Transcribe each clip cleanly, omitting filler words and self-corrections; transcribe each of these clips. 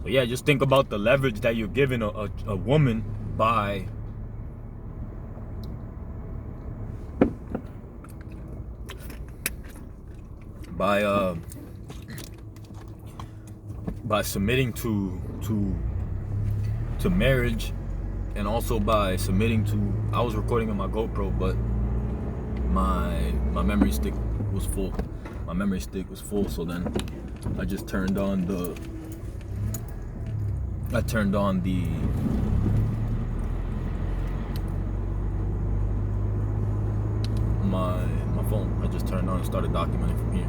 So yeah, just think about the leverage that you're giving a woman by by uh by submitting to marriage, and also by submitting to, I was recording on my GoPro, but my memory stick was full. So then I just turned on the my phone. I just turned on and started documenting from here.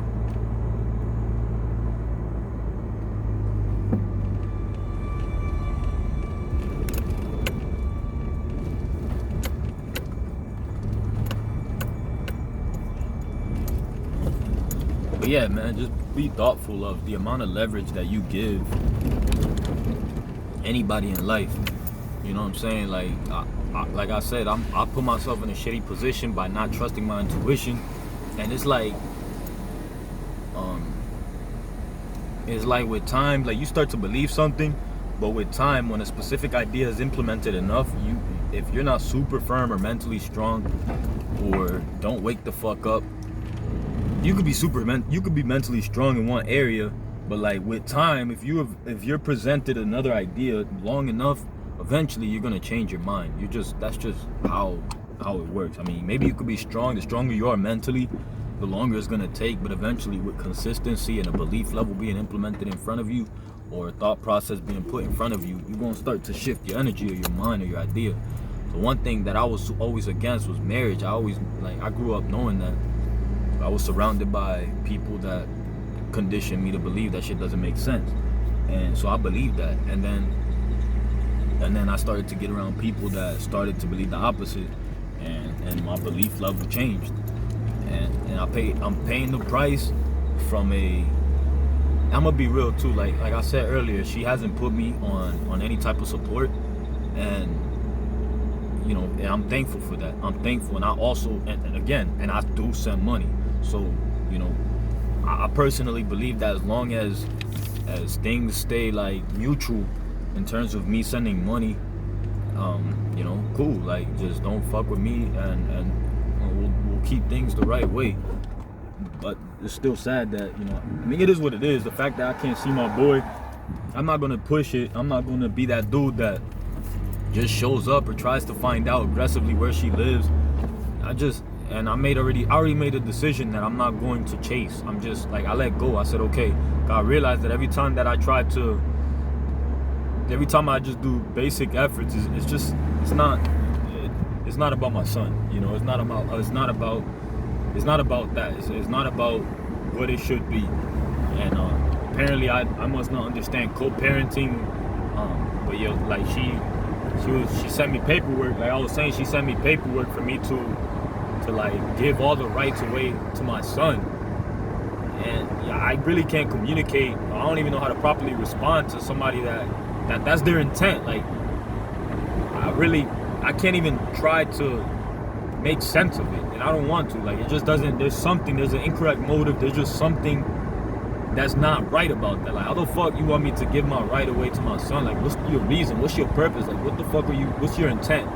But yeah, man, just be thoughtful of the amount of leverage that you give anybody in life. You know what I'm saying? Like I said, I put myself in a shitty position by not trusting my intuition, and it's like with time, like you start to believe something, but with time, when a specific idea is implemented enough, if you're not super firm or mentally strong, or don't wake the fuck up, you could be mentally strong in one area, but like with time, if you're presented another idea long enough, eventually you're gonna change your mind. That's just how it works. I mean, maybe you could be strong. The stronger you are mentally, the longer it's gonna take. But eventually, with consistency and a belief level being implemented in front of you, or a thought process being put in front of you, you're gonna start to shift your energy or your mind or your idea. So one thing that I was always against was marriage. I grew up knowing that I was surrounded by people that conditioned me to believe that shit doesn't make sense, and so I believed that, and then I started to get around people that started to believe the opposite, and my belief level changed, and I'm paying the price from I'm gonna be real too, like I said earlier, she hasn't put me on any type of support, and and I'm thankful for that. I'm thankful, and I also, and I do send money. So, I personally believe that as long as things stay like mutual in terms of me sending money, cool. Like, just don't fuck with me, and we'll keep things the right way. But it's still sad that, I mean, it is what it is. The fact that I can't see my boy, I'm not gonna push it. I'm not gonna be that dude that just shows up or tries to find out aggressively where she lives. I already made a decision that I'm not going to chase. I'm just like, I let go. I said, okay. I realized that every time I just do basic efforts, it's not about my son. It's not about that. It's not about what it should be. And apparently I must not understand co-parenting. But yeah, like she sent me paperwork. Like I was saying, she sent me paperwork for me to like give all the rights away to my son. And yeah, I really can't communicate. I don't even know how to properly respond to somebody that's their intent. Like I can't even try to make sense of it, and I don't want to. Like, it just doesn't. There's an incorrect motive. There's just something that's not right about that. Like, how the fuck you want me to give my right away to my son? Like, what's your reason? What's your purpose? Like, what the fuck what's your intent?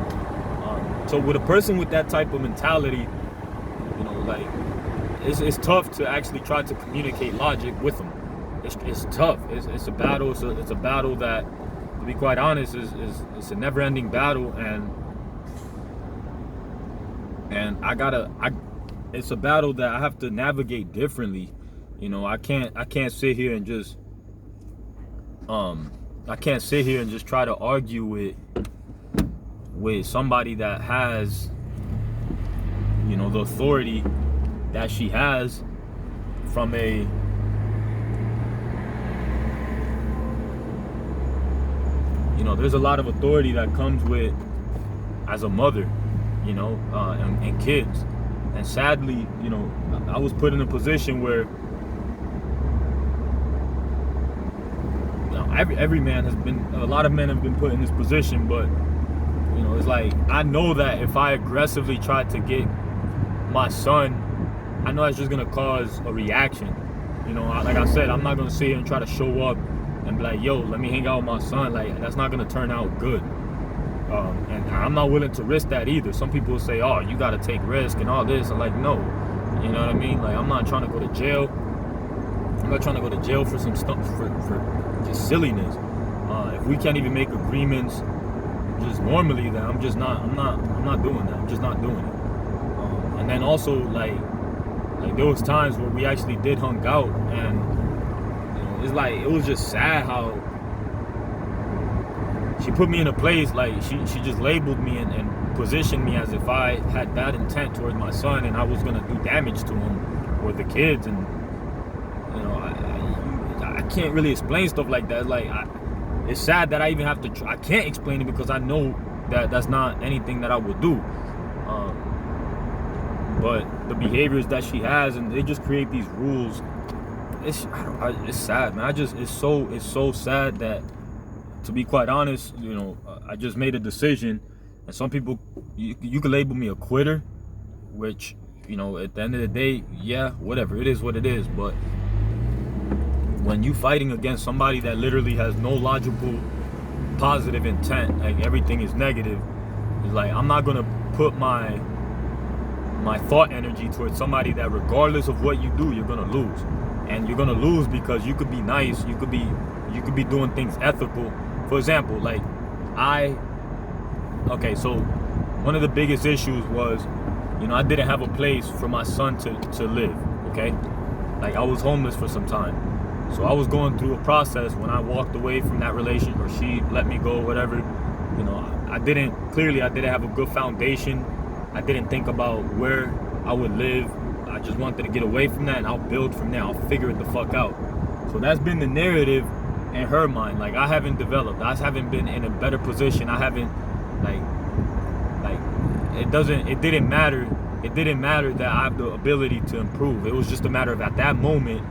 So with a person with that type of mentality, like, it's tough to actually try to communicate logic with them. It's tough. It's a battle. It's a battle that, to be quite honest, it's a never-ending battle, and it's a battle that I have to navigate differently. I can't sit here and just try to argue with somebody that has, the authority that she has from there's a lot of authority that comes with as a mother, and kids. And sadly, I was put in a position where every man a lot of men have been put in this position, but it's like, I know that if I aggressively try to get my son, I know that's just gonna cause a reaction. Like I said, I'm not gonna sit here and try to show up and be like, yo, let me hang out with my son, like, that's not gonna turn out good. And I'm not willing to risk that either. Some people will say, oh, you gotta take risk and all this. I'm like, no, you know what I mean? Like, I'm not trying to go to jail. I'm not trying to go to jail for some stuff, for just silliness. If we can't even make agreements just normally, then I'm not doing that. I'm just not doing it. And then also, like there was times where we actually did hung out, and it's like, it was just sad how she put me in a place, like she just labeled me and positioned me as if I had bad intent towards my son, and I was gonna do damage to him or the kids. And I can't really explain stuff like that. Like, it's sad that I even have to. I can't explain it because I know that that's not anything that I would do. But the behaviors that she has, and they just create these rules. It's sad, man. It's so sad that, to be quite honest, I just made a decision, and some people, you could label me a quitter, which, at the end of the day, yeah, whatever, it is what it is. But when you fighting against somebody that literally has no logical positive intent, like everything is negative, it's like, I'm not gonna put my thought energy towards somebody that, regardless of what you do, you're gonna lose. And you're gonna lose because you could be nice, you could be doing things ethical. For example, like, so one of the biggest issues was, I didn't have a place for my son to live, okay? Like, I was homeless for some time. So I was going through a process when I walked away from that relationship, or she let me go, whatever. I didn't have a good foundation. I didn't think about where I would live. I just wanted to get away from that, and I'll build from there. I'll figure it the fuck out. So that's been the narrative in her mind. Like, I haven't developed. I haven't been in a better position. I haven't, it didn't matter. It didn't matter that I have the ability to improve. It was just a matter of, at that moment,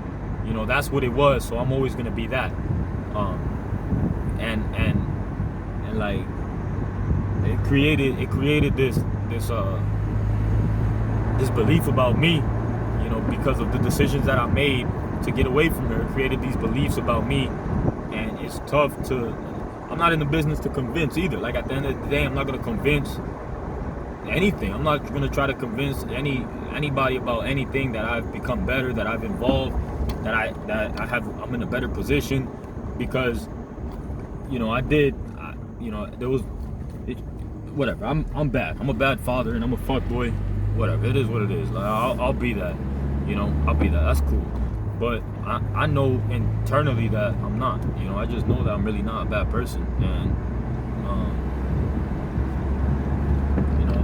that's what it was. So I'm always gonna be that. And like, it created this belief about me, because of the decisions that I made to get away from her. It created these beliefs about me, and it's tough to. I'm not in the business to convince either. Like, at the end of the day, I'm not gonna convince anything. I'm not gonna try to convince anybody about anything that I've become better, that I've evolved, I'm in a better position, because whatever. I'm bad. I'm a bad father, and I'm a fuckboy. Whatever. It is what it is. Like, I'll be that. I'll be that. That's cool. But I know internally that I'm not. I just know that I'm really not a bad person. And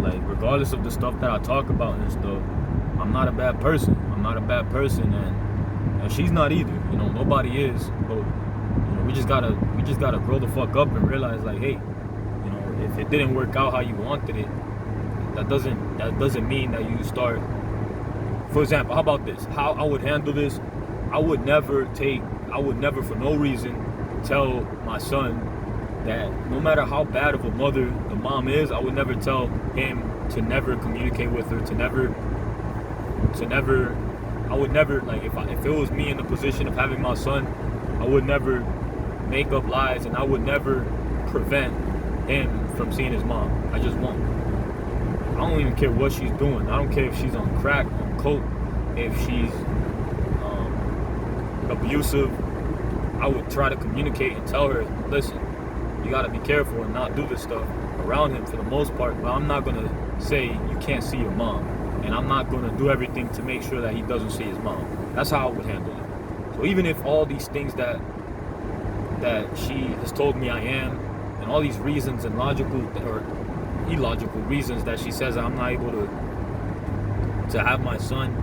like, regardless of the stuff that I talk about and stuff, I'm not a bad person. I'm not a bad person, and she's not either. Nobody is. But we just gotta grow the fuck up and realize, like, hey, if it didn't work out how you wanted it, that doesn't mean that you start. For example, how about this? How I would handle this? I would never for no reason tell my son that, no matter how bad of a mother the mom is, I would never tell him to never communicate with her, I would never, like, if it was me in the position of having my son, I would never make up lies, and I would never prevent him from seeing his mom. I just won't. I don't even care what she's doing. I don't care if she's on crack, on coke, if she's abusive. I would try to communicate and tell her, listen, you gotta be careful and not do this stuff around him for the most part, but I'm not gonna say you can't see your mom, and I'm not gonna do everything to make sure that he doesn't see his mom. That's how I would handle it. So even if all these things that she has told me I am, and all these reasons and logical or illogical reasons that she says I'm not able to have my son,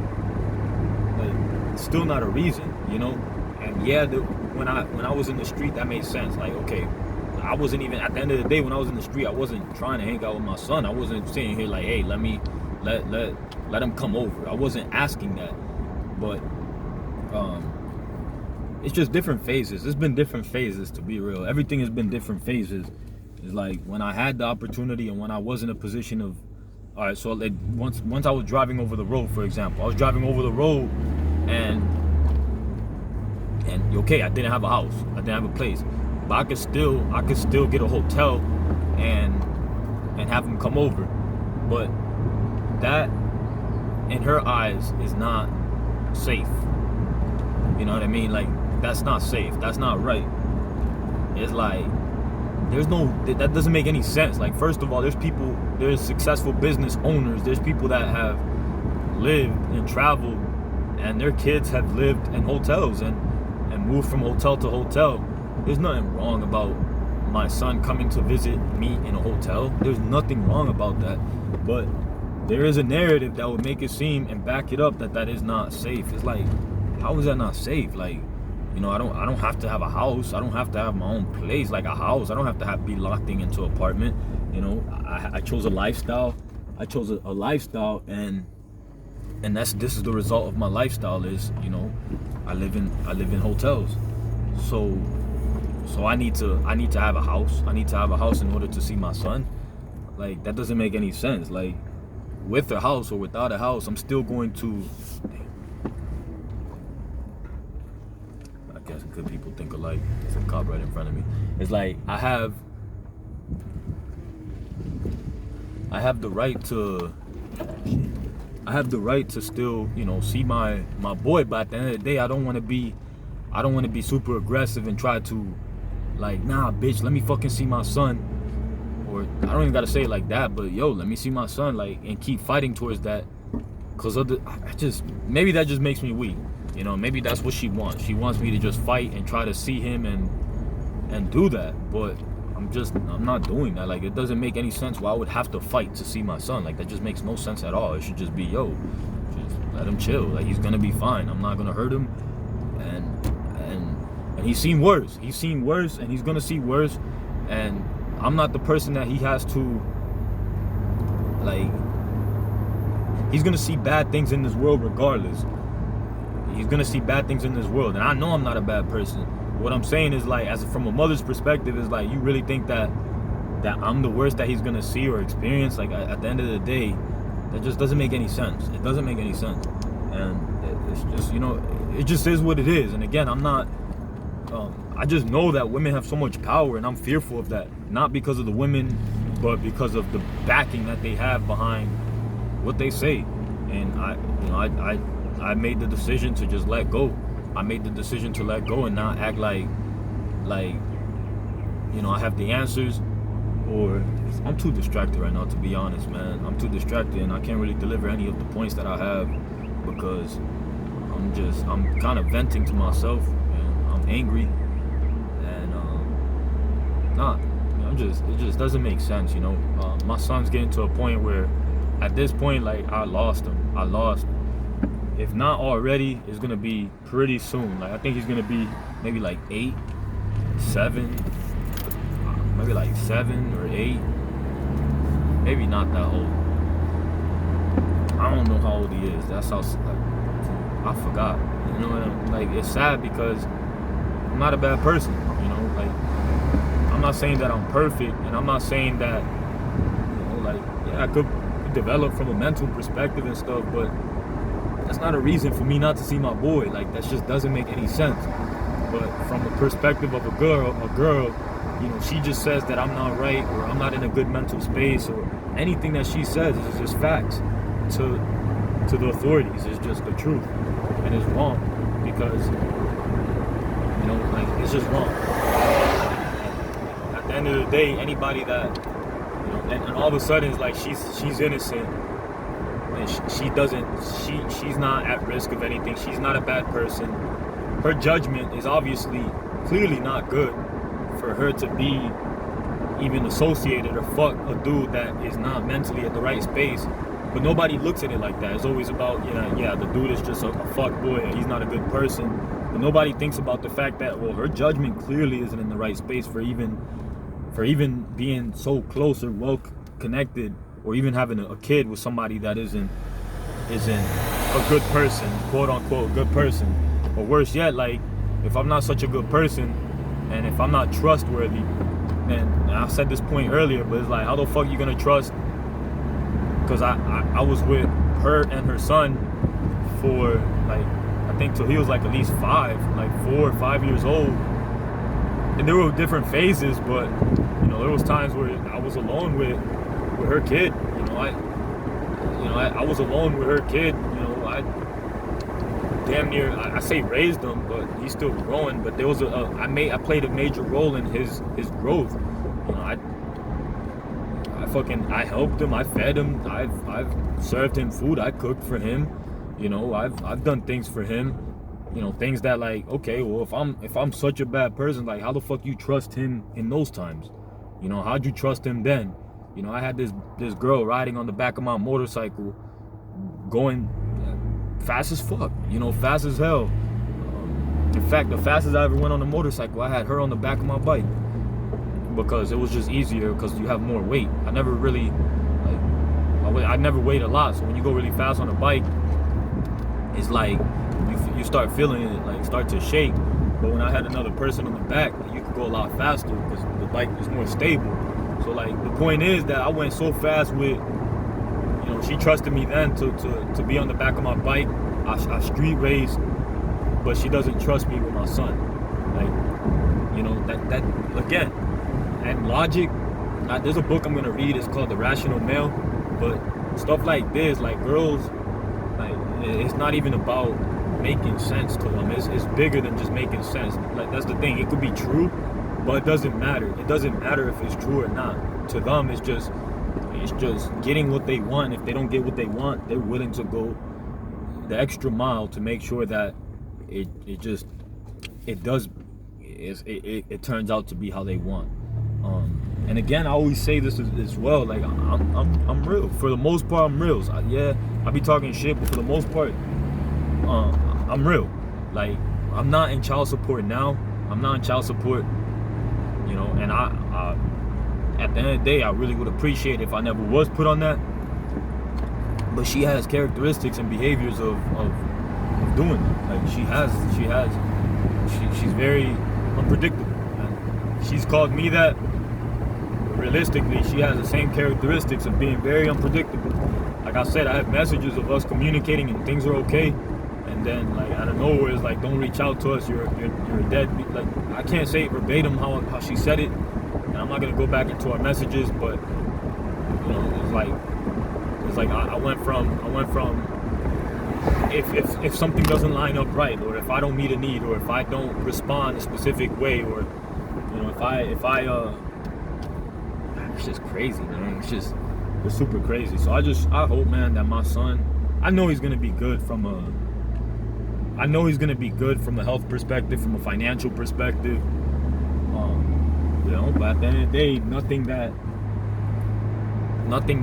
like, it's still not a reason, And yeah, when I was in the street, that made sense. Like, okay, I wasn't even, at the end of the day, when I was in the street, I wasn't trying to hang out with my son. I wasn't sitting here like, hey, let him come over. I wasn't asking that. But it's just different phases. It's been different phases, to be real. Everything has been different phases. It's like, when I had the opportunity and when I was in a position of, all right, so like, once I was driving over the road, for example, I was driving over the road, and And okay, I didn't have a house, I didn't have a place, but I could still get a hotel and have him come over. But that, in her eyes, is not safe. You know what I mean? Like, that's not safe. That's not right. It's like, that doesn't make any sense. Like, first of all, there's successful business owners, there's people that have lived and traveled, and their kids have lived in hotels and moved from hotel to hotel. There's nothing wrong about my son coming to visit me in a hotel. There's nothing wrong about that. But there is a narrative that would make it seem and back it up that is not safe. It's like, how is that not safe? Like, you know, I don't have to have a house. I don't have to have my own place, like a house. I don't have to be locked into an apartment. You know, I chose a lifestyle. I chose a lifestyle, and this is the result of my lifestyle. Is, you know, I live in hotels. So I need to have a house. I need to have a house in order to see my son. Like, that doesn't make any sense. Like, with a house or without a house, I'm still going to. I guess good people think alike. There's a cop right in front of me. It's like, I have the right to still, you know, see my boy, but at the end of the day, I don't want to be super aggressive and try to, like, nah, bitch, let me fucking see my son. Or I don't even gotta say it like that, but yo, let me see my son, like, and keep fighting towards that. Cause maybe that just makes me weak. You know, maybe that's what she wants. She wants me to just fight and try to see him and do that. But I'm not doing that. Like, it doesn't make any sense why I would have to fight to see my son. Like, that just makes no sense at all. It should just be, yo, just let him chill. Like, he's gonna be fine. I'm not gonna hurt him. And he's seen worse. He's seen worse, and he's gonna see worse. And I'm not the person that he has to, like, he's gonna see bad things in this world regardless. He's gonna see bad things in this world, and I know I'm not a bad person. What I'm saying is, like, from a mother's perspective, is like, you really think that I'm the worst that he's gonna see or experience? Like, at the end of the day, that just doesn't make any sense. It doesn't make any sense, and it's just, you know, it just is what it is. And again, I'm not. I just know that women have so much power, and I'm fearful of that. Not because of the women, but because of the backing that they have behind what they say. And I made the decision to just let go. I made the decision to let go and not act like, you know, I have the answers. Or I'm too distracted right now, to be honest, man. I'm too distracted, and I can't really deliver any of the points that I have because I'm kind of venting to myself. I'm angry, and it just doesn't make sense, you know. My son's getting to a point where, at this point, like, I lost him. If not already, it's gonna be pretty soon. Like, I think he's gonna be maybe like 8, 7, maybe like 7 or 8, maybe not that old. I don't know how old he is. That's how, like, I forgot. You know what I'm, like, it's sad because I'm not a bad person, you know. Like, I'm not saying that I'm perfect, and I'm not saying that, you know, like, yeah, I could develop from a mental perspective and stuff, but that's not a reason for me not to see my boy. Like, that just doesn't make any sense. But from the perspective of a girl, you know, she just says that I'm not right, or I'm not in a good mental space, or anything that she says is just facts to the authorities. It's just the truth, and it's wrong because, you know, like, it's just wrong. At the end of the day, anybody that, you know, and all of a sudden it's like she's innocent, and she's not at risk of anything. She's not a bad person. Her judgment is obviously clearly not good for her to be even associated or fuck a dude that is not mentally at the right space. But nobody looks at it like that. It's always about, yeah, the dude is just a fuck boy and he's not a good person. But nobody thinks about the fact that, well, her judgment clearly isn't in the right space for even being so close or well connected, or even having a kid with somebody that isn't a good person, quote unquote good person. Or worse yet, like, if I'm not such a good person, and if I'm not trustworthy, then, and I said this point earlier, but it's like, how the fuck you gonna trust? Because I was with her and her son for, like, I think, till he was like at least 5, like 4 or 5 years old. And there were different phases, but you know, there was times where I was alone with her kid. I was alone with her kid. You know, I damn near, I say raised him, but he's still growing. But there was I played a major role in his growth. You know, I helped him, I fed him, I've served him food, I cooked for him. You know, I've done things for him. You know, things that, like, okay, well, if I'm such a bad person, like, how the fuck you trust him in those times? You know, how'd you trust him then? You know, I had this girl riding on the back of my motorcycle, going fast as fuck, you know, fast as hell. In fact, the fastest I ever went on a motorcycle, I had her on the back of my bike, because it was just easier, because you have more weight. I never really, I never weighed a lot, so when you go really fast on a bike, it's like you start feeling it, like, start to shake. But when I had another person on the back, you could go a lot faster because the bike is more stable. So, like, the point is that I went so fast with, you know, she trusted me then to be on the back of my bike. I street raced, but she doesn't trust me with my son. Like, you know, that again, and logic. There's a book I'm gonna read. It's called The Rational Male. But stuff like this, like, girls, like, it's not even about making sense to them. It's bigger than just making sense. Like, that's the thing. It could be true, but it doesn't matter. It doesn't matter if it's true or not. To them, it's just getting what they want. If they don't get what they want, they're willing to go the extra mile to make sure that it turns out to be how they want. And again, I always say this as well. Like, I'm real. For the most part, I'm real. I be talking shit, but for the most part, I'm real. Like, I'm not in child support now. I'm not in child support, you know, and I at the end of the day, I really would appreciate if I never was put on that. But she has characteristics and behaviors of doing it. Like, she's very unpredictable. And she's called me that. Realistically, she has the same characteristics of being very unpredictable. Like I said, I have messages of us communicating and things are okay, and then, like, out of nowhere, it's like, don't reach out to us, you're a deadbeat. Like, I can't say it verbatim how she said it, and I'm not gonna go back into our messages, but, you know, it's like I went from if something doesn't line up right, or if I don't meet a need, or if I don't respond a specific way, or, you know, if I it's just crazy, man. It's super crazy. So I hope, man, that my son, I know he's gonna be good from a health perspective, from a financial perspective. You know, but at the end of the day, nothing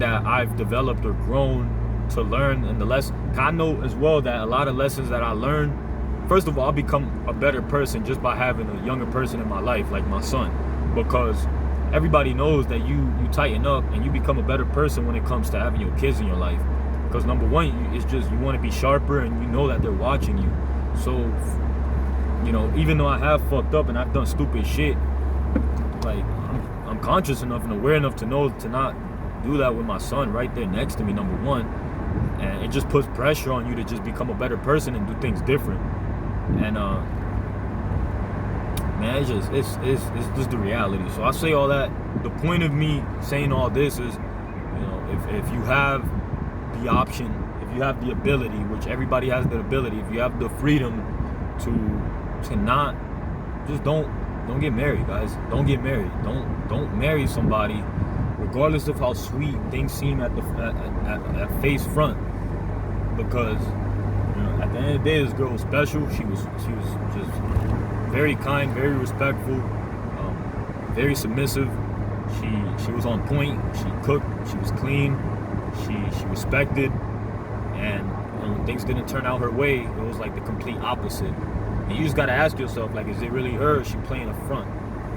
that I've developed or grown to learn, and the lesson, I know as well that a lot of lessons that I learned, first of all, I'll become a better person just by having a younger person in my life, like my son, because everybody knows that you tighten up and you become a better person when it comes to having your kids in your life. Because number one, it's just, you want to be sharper, and you know that they're watching you. So, you know, even though I have fucked up and I've done stupid shit, like, I'm conscious enough and aware enough to know to not do that with my son right there next to me, number one. And it just puts pressure on you to just become a better person and do things different. And man, it's just the reality. So I say all that. The point of me saying all this is, you know, if you have the option, if you have the ability, which everybody has the ability, if you have the freedom to not, just don't get married, guys. Don't get married. Don't marry somebody, regardless of how sweet things seem at face front, because, you know, at the end of the day, this girl was special. She was just very kind, very respectful, very submissive. She was on point. She cooked. She was clean. She respected. And, you know, when things didn't turn out her way, it was like the complete opposite. And you just gotta ask yourself, like, is it really her, or is she playing a front?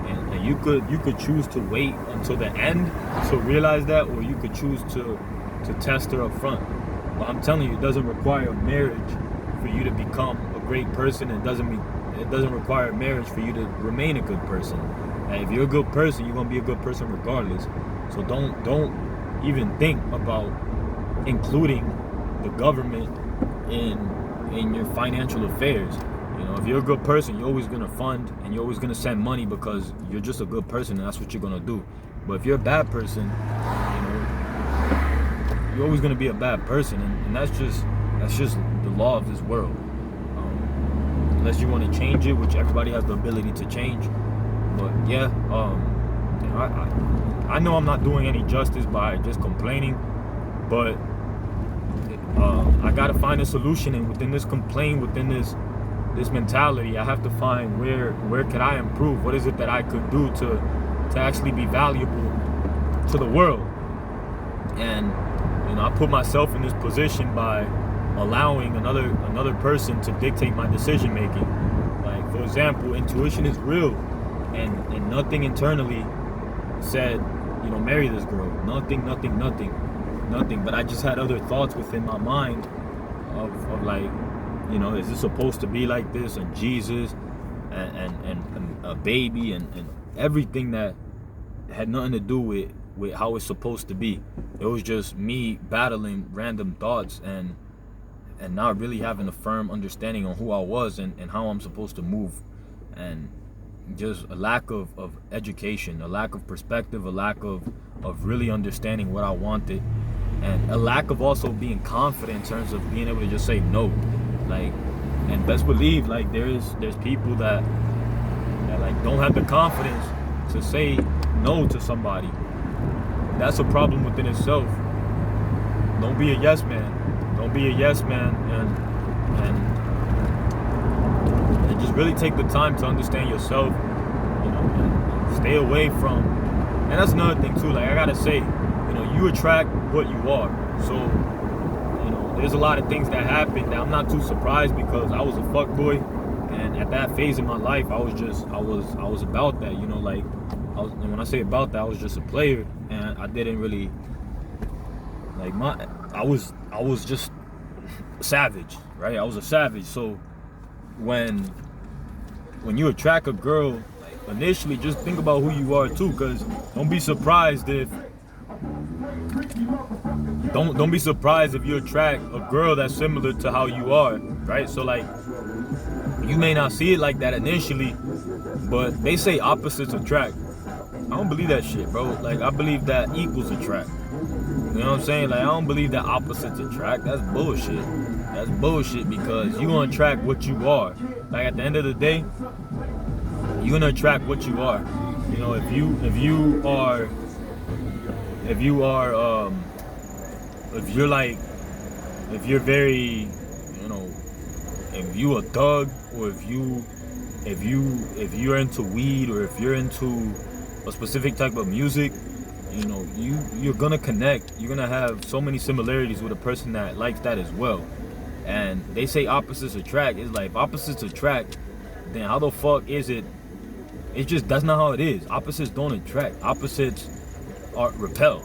And you could choose to wait until the end to realize that, or you could choose to test her up front. But I'm telling you, it doesn't require marriage for you to become a great person. It doesn't require marriage for you to remain a good person. And if you're a good person, you're gonna be a good person regardless. So don't even think about including the government in in your financial affairs. You know, if you're a good person, you're always gonna fund and you're always gonna send money because you're just a good person and that's what you're gonna do. But if you're a bad person, you know, you're always gonna be a bad person, and that's just the law of this world. Unless you want to change it, which everybody has the ability to change. But yeah, you know, I know I'm not doing any justice by just complaining, but I gotta find a solution, and within this complaint, within this mentality, I have to find where could I improve? What is it that I could do to actually be valuable to the world? And you know, I put myself in this position by allowing another person to dictate my decision making. Like, for example, intuition is real, and nothing internally said, you know, marry this girl. Nothing. But I just had other thoughts within my mind of like, you know, is this supposed to be like this? And Jesus and a baby and everything that had nothing to do with how it's supposed to be. It was just me battling random thoughts and not really having a firm understanding on who I was and how I'm supposed to move, and just a lack of education, a lack of perspective, a lack of really understanding what I wanted, and a lack of also being confident in terms of being able to just say no. Like, and best believe, like, there's people that like don't have the confidence to say no to somebody. That's a problem within itself. Don't be a yes man. Don't be a yes man, and just really take the time to understand yourself, you know, and stay away from. And that's another thing too. Like, I gotta say, you know, you attract what you are. So, you know, there's a lot of things that happen that I'm not too surprised, because I was a fuckboy, and at that phase in my life, I was about that. You know, like, and when I say about that, I was just a player, and I didn't really like I was just savage, right? I was a savage. So when you attract a girl, like, initially just think about who you are too, because don't be surprised if you attract a girl that's similar to how you are, right? So, like, you may not see it like that initially, but they say opposites attract. I don't believe that shit, bro. Like, I believe that equals attract. You know what I'm saying? Like, I don't believe that opposites attract. That's bullshit. That's bullshit, because you're gonna attract what you are. Like, at the end of the day, you're gonna attract what you are. You know, if you're very, you know, if you a thug, or if you're into weed, or if you're into a specific type of music, you know, you're gonna connect. You're gonna have so many similarities with a person that likes that as well. And they say opposites attract. It's like, if opposites attract, then how the fuck is it? It's just, that's not how it is. Opposites don't attract. Opposites are repel.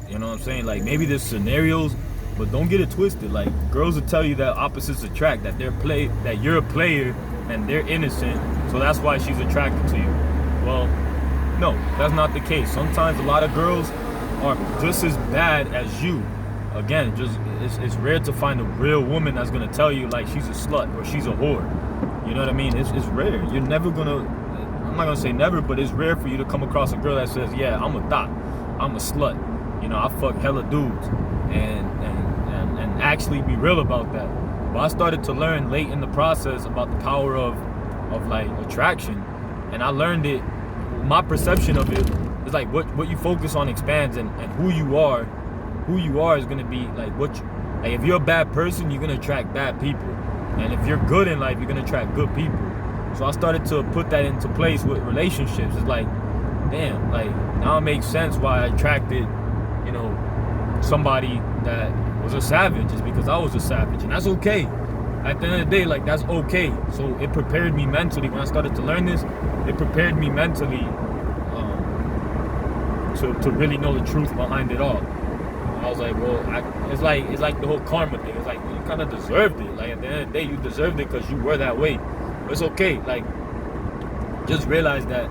You know what I'm saying? Like, maybe there's scenarios, but don't get it twisted. Like, girls will tell you that opposites attract, that that you're a player and they're innocent, so that's why she's attracted to you. Well, no, that's not the case. Sometimes a lot of girls are just as bad as you. Again, just it's rare to find a real woman that's gonna tell you, like, she's a slut or she's a whore. You know what I mean? It's rare. You're never gonna, I'm not gonna say never, but it's rare for you to come across a girl that says, yeah, I'm a thot, I'm a slut. You know, I fuck hella dudes, and actually be real about that. But I started to learn late in the process about the power of like attraction, and I learned it. My perception of it is like, what you focus on expands, and who you are is gonna be like like, if you're a bad person, you're gonna attract bad people, and if you're good in life, you're gonna attract good people. So I started to put that into place with relationships. It's like, damn, like, now it makes sense why I attracted, you know, somebody that was a savage, is because I was a savage, and that's okay. At the end of the day, like, that's okay. So it prepared me mentally. When I started to learn this, it prepared me mentally to really know the truth behind it all. I was like, well, it's like the whole karma thing. It's like, you kind of deserved it. Like, at the end of the day, you deserved it because you were that way. But it's okay. Like, just realize that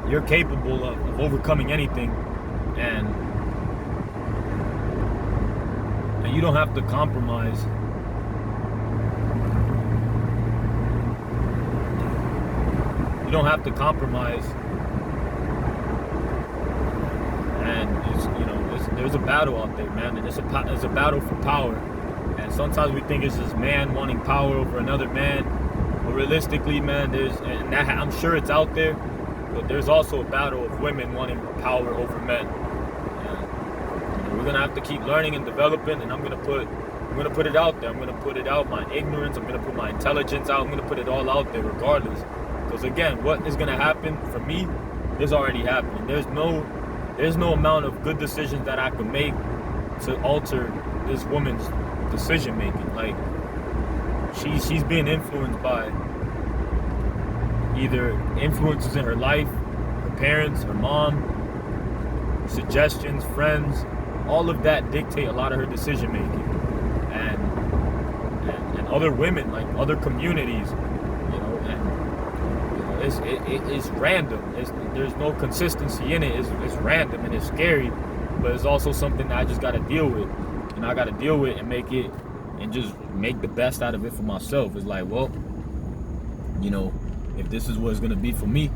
you're capable of overcoming anything, and you don't have to compromise don't have to compromise. And there's a battle out there, man, and it's a battle for power. And sometimes we think it's this man wanting power over another man, but realistically, man, I'm sure it's out there, but there's also a battle of women wanting power over men. And we're gonna have to keep learning and developing, and I'm gonna put it out there. I'm gonna put it out, my ignorance. I'm gonna put my intelligence out. I'm gonna put it all out there, regardless. Because again, what is gonna happen for me is already happening. There's no amount of good decisions that I can make to alter this woman's decision making. Like, she's being influenced by either influences in her life, her parents, her mom, suggestions, friends. All of that dictate a lot of her decision making, and other women, like other communities, it's random. There's no consistency in it. It's random and it's scary, but it's also something that I just got to deal with. And I got to deal with and make it, and just make the best out of it for myself. It's like, well, if this is what it's going to be for me,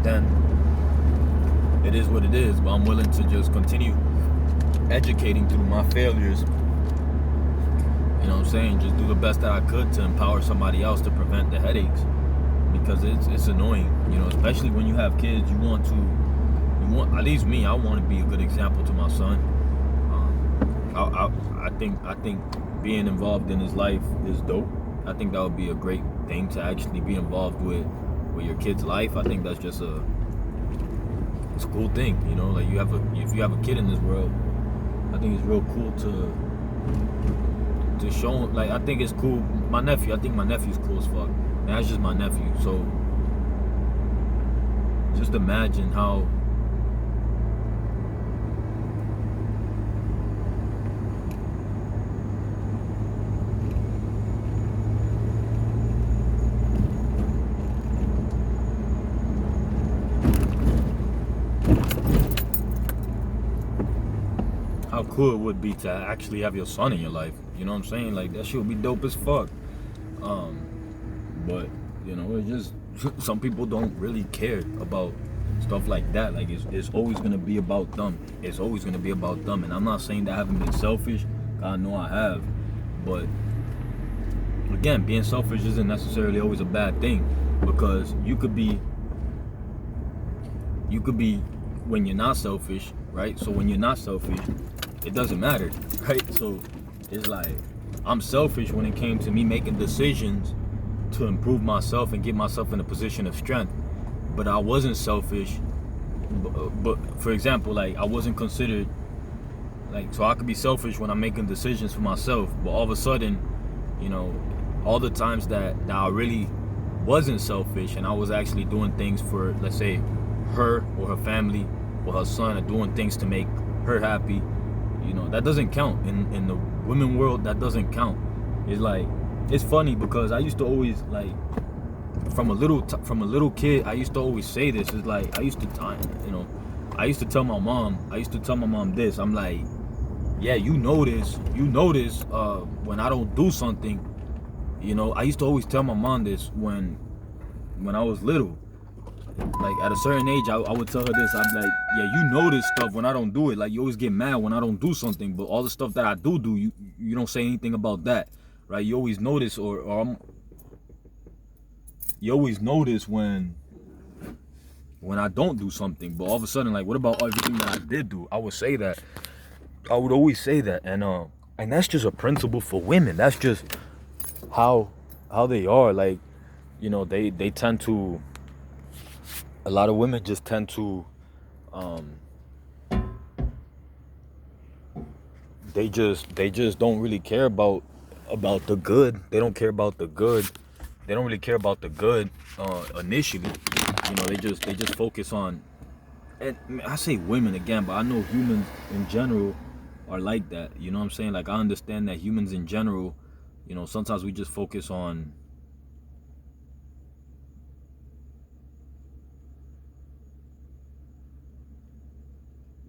then it is what it is. But I'm willing to just continue educating through my failures. You know what I'm saying? Just do the best that I could to empower somebody else to prevent the headaches, because it's annoying. Especially when you have kids, you want, at least me, I want to be a good example to my son. I think being involved in his life is dope. I think that would be a great thing, to actually be involved with your kid's life. I think that's just it's a cool thing. Like, if you have a kid in this world, I think it's real cool to show. Like, I think it's cool. I think my nephew's cool as fuck. And that's just my nephew. So just imagine how cool it would be to actually have your son in your life. You know what I'm saying? Like, that shit would be dope as fuck. But it's just some people don't really care about stuff like that. Like, it's always gonna be about them. It's always gonna be about them. And I'm not saying that I haven't been selfish. I know I have. But again, being selfish isn't necessarily always a bad thing, because you could be when you're not selfish, right? So when you're not selfish, it doesn't matter, right? So it's like, I'm selfish when it came to me making decisions to improve myself and get myself in a position of strength. But I wasn't selfish. But for example, like, I wasn't considered, like, so I could be selfish when I'm making decisions for myself, but all of a sudden, all the times that I really wasn't selfish, and I was actually doing things for, let's say, her or her family or her son, or doing things to make her happy, that doesn't count. In the women world, that doesn't count. It's like, it's funny, because I used to always, like, from a little kid, I used to always say this. It's like, I used to tell my mom this. I'm like, yeah, you notice when I don't do something. I used to always tell my mom this when I was little. Like, at a certain age, I would tell her this. I'm like, yeah, you notice stuff when I don't do it. Like, you always get mad when I don't do something, but all the stuff that I do, you don't say anything about that, right? You always notice, you always notice when I don't do something, but all of a sudden, like, what about everything that I did do? I would say that. I would always say that, and that's just a principle for women. That's just how they are. Like, they tend to. A lot of women just tend to, they just don't really care about the good. They don't care about the good. They don't really care about the good initially. They just focus on. And I say women again, but I know humans in general are like that. You know what I'm saying? Like, I understand that humans in general, sometimes we just focus on.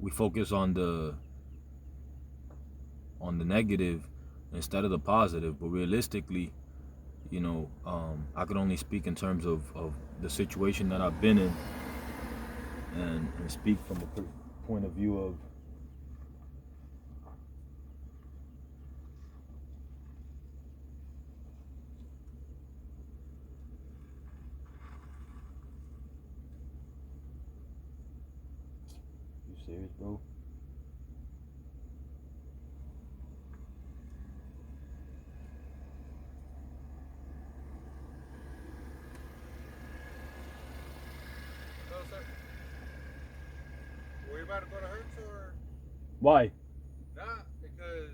We focus on the negative instead of the positive. But realistically, I could only speak in terms of the situation that I've been in, and speak from a point of view of you serious, bro? Were you about to go to Hertz or? Why? Nah, because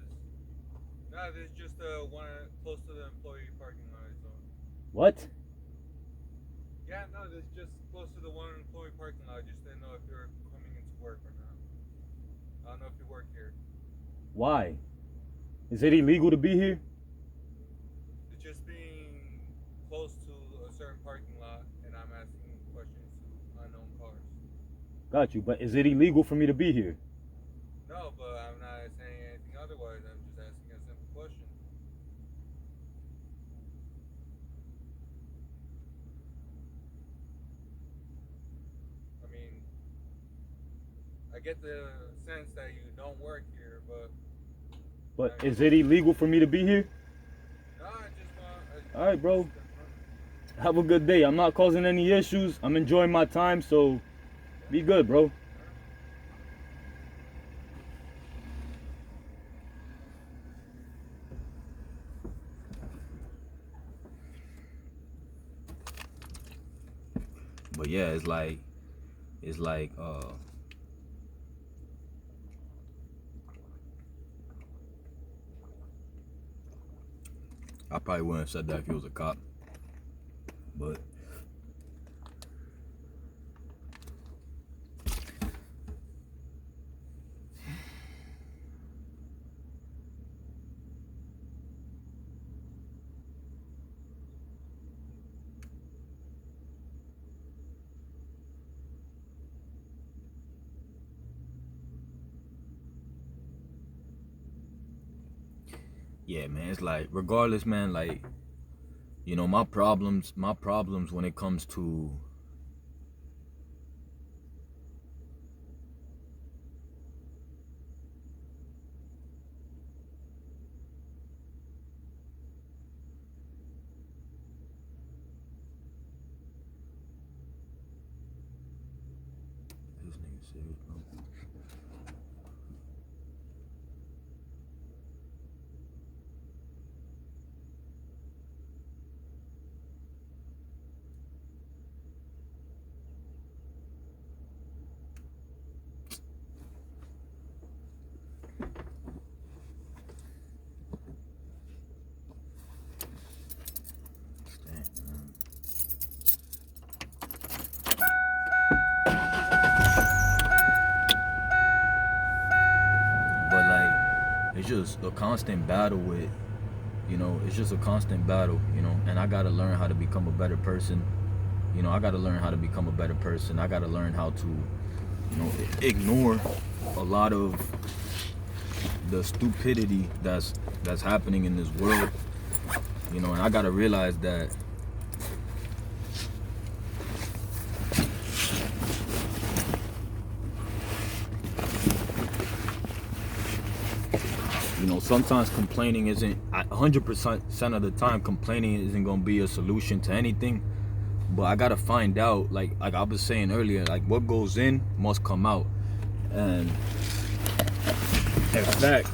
there's just one close to the employee parking lot. So. What? Yeah, no, there's just close to the one employee parking lot. I just didn't know if you're coming into work or not. I don't know if you work here. Why? Is it illegal to be here? It's just being close to a certain parking lot, and I'm asking questions to unknown cars. Got you, but is it illegal for me to be here? No, but I'm not saying anything otherwise. I'm just asking a simple question. I mean, I get the sense that you don't work here, but... But is it illegal for me to be here? No, I just want... All right, bro. Have a good day. I'm not causing any issues. I'm enjoying my time, so be good, bro. But yeah, it's like I probably wouldn't have said that if he was a cop, but yeah, man, it's like, regardless, man, like, my problems when it comes to this nigga serious, bro. It's just a constant battle with, it's just a constant battle, and I gotta learn how to become a better person. I gotta learn how to become a better person. I gotta learn how to, ignore a lot of the stupidity that's happening in this world, and I gotta realize that sometimes complaining isn't 100% of the time. Complaining isn't gonna be a solution to anything. But I gotta find out, like I was saying earlier, like what goes in must come out. And in fact,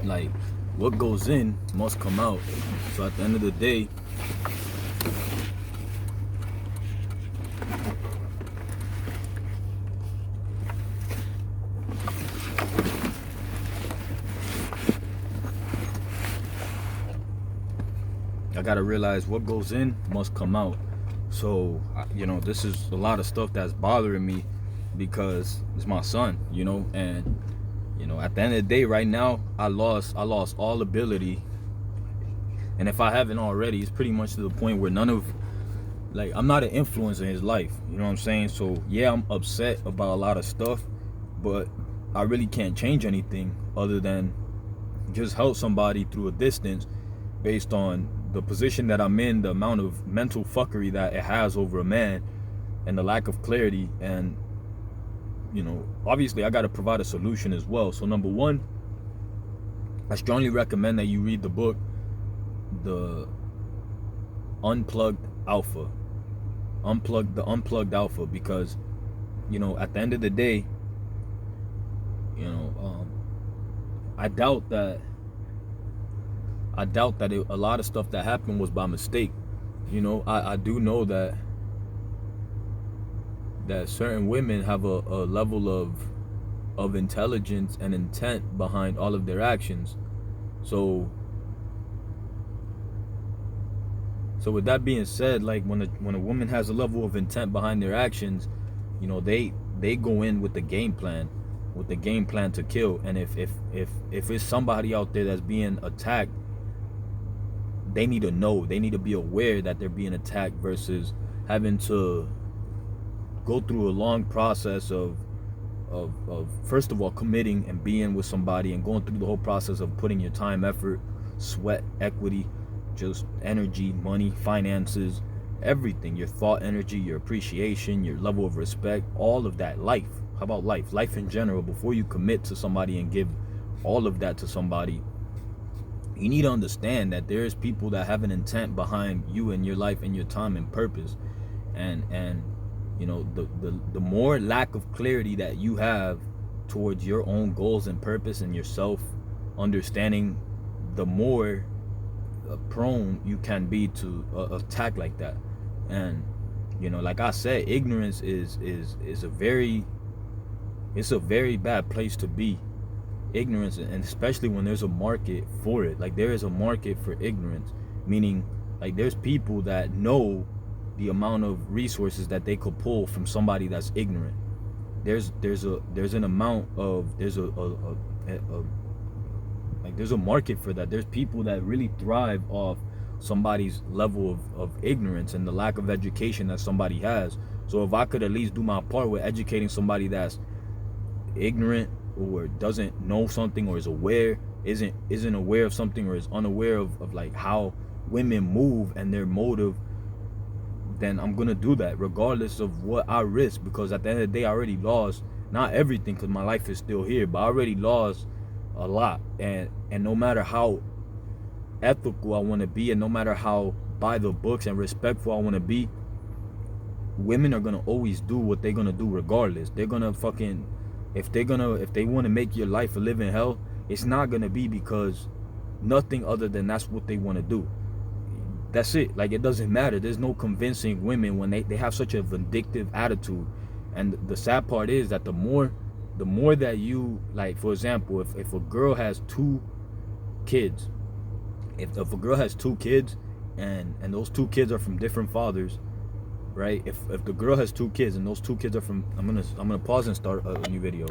like what goes in must come out. So at the end of the day, I gotta realize what goes in must come out. So, this is a lot of stuff that's bothering me because it's my son, and at the end of the day, right now, I lost all ability, and if I haven't already, it's pretty much to the point where I'm not an influence in his life. You know what I'm saying? So yeah, I'm upset about a lot of stuff, but I really can't change anything other than just help somebody through a distance based on the position that I'm in, the amount of mental fuckery that it has over a man, and the lack of clarity. And obviously I got to provide a solution as well. So number one, I strongly recommend that you read the book, The Unplugged Alpha. The Unplugged Alpha, because at the end of the day, I doubt that a lot of stuff that happened was by mistake. I do know that certain women have a level of intelligence and intent behind all of their actions. So with that being said, like when a woman has a level of intent behind their actions, they go in with the game plan to kill. And if it's somebody out there that's being attacked, they need to know, they need to be aware that they're being attacked, versus having to go through a long process of first of all committing and being with somebody, and going through the whole process of putting your time, effort, sweat, equity, just energy, money, finances, everything, your thought energy, your appreciation, your level of respect, all of that. Life, how about life in general? Before you commit to somebody and give all of that to somebody, you need to understand that there's people that have an intent behind you and your life and your time and purpose. And the more lack of clarity that you have towards your own goals and purpose and yourself understanding, the more prone you can be to attack like that. And like I said, ignorance is a very bad place to be. Ignorance, and especially when there's a market for it. Like, there is a market for ignorance, meaning like there's people that know the amount of resources that they could pull from somebody that's ignorant. There's a market for that. There's people that really thrive off somebody's level of ignorance and the lack of education that somebody has. So if I could at least do my part with educating somebody that's ignorant, or doesn't know something, or isn't aware of something, or is unaware of like how women move and their motive, then I'm gonna do that regardless of what I risk. Because at the end of the day, I already lost, not everything, because my life is still here, but I already lost a lot. And no matter how ethical I want to be, and no matter how by the books and respectful I want to be, women are gonna always do what they're gonna do regardless. They're gonna fucking, if they want to make your life a living hell, it's not gonna be because nothing other than that's what they want to do. That's it. Like, it doesn't matter. There's no convincing women when they have such a vindictive attitude. And the sad part is that the more that you, like, for example, if a girl has 2 kids, if a girl has 2 kids and those 2 kids are from different fathers, right? If the girl has 2 kids and those 2 kids are from, I'm gonna pause and start a new video.